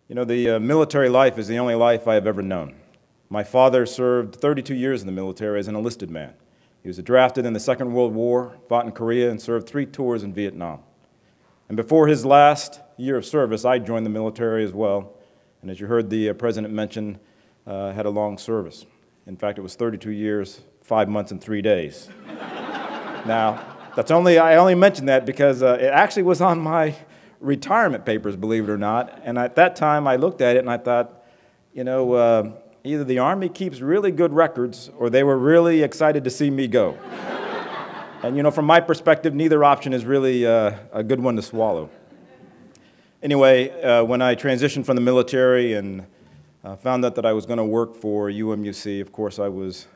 You know, the military life is the only life I have ever known. My father served 32 years in the military as an enlisted man. He was drafted in the Second World War, fought in Korea, and served 3 tours in Vietnam. And before his last year of service, I joined the military as well. And as you heard the President mention, had a long service. In fact, it was 32 years, 5 months, and 3 days. Now, I only mention that because it actually was on my retirement papers, believe it or not. And at that time, I looked at it and I thought, you know, either the Army keeps really good records or they were really excited to see me go. And, you know, from my perspective, neither option is really a good one to swallow. Anyway, when I transitioned from the military and found out that I was going to work for UMUC, of course, I was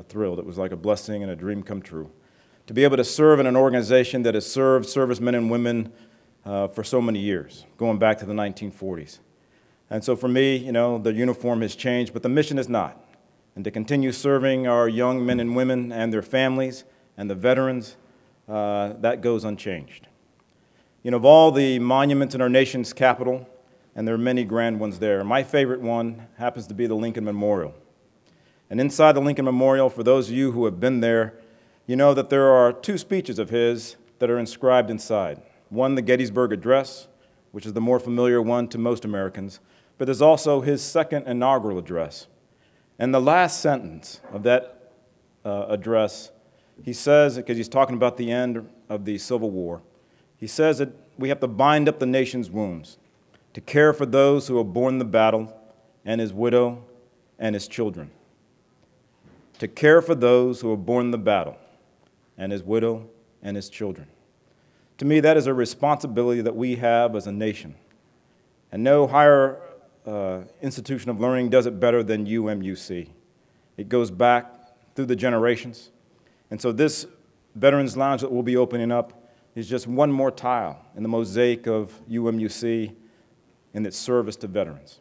thrilled. It was like a blessing and a dream come true. To be able to serve in an organization that has served servicemen and women for so many years, going back to the 1940s. And so for me, you know, the uniform has changed, but the mission is not. And to continue serving our young men and women and their families and the veterans, that goes unchanged. You know, of all the monuments in our nation's capital, and there are many grand ones there, my favorite one happens to be the Lincoln Memorial. And inside the Lincoln Memorial, for those of you who have been there, you know that there are 2 speeches of his that are inscribed inside. One, the Gettysburg Address, which is the more familiar one to most Americans, but there's also his second inaugural address. And the last sentence of that address, he says, because he's talking about the end of the Civil War, he says that we have to bind up the nation's wounds, to care for those who have borne the battle, and his widow and his children. To care for those who have borne the battle, and his widow and his children. To me, that is a responsibility that we have as a nation. And no higher institution of learning does it better than UMUC. It goes back through the generations. And so this Veterans Lounge that we'll be opening up is just one more tile in the mosaic of UMUC in its service to veterans.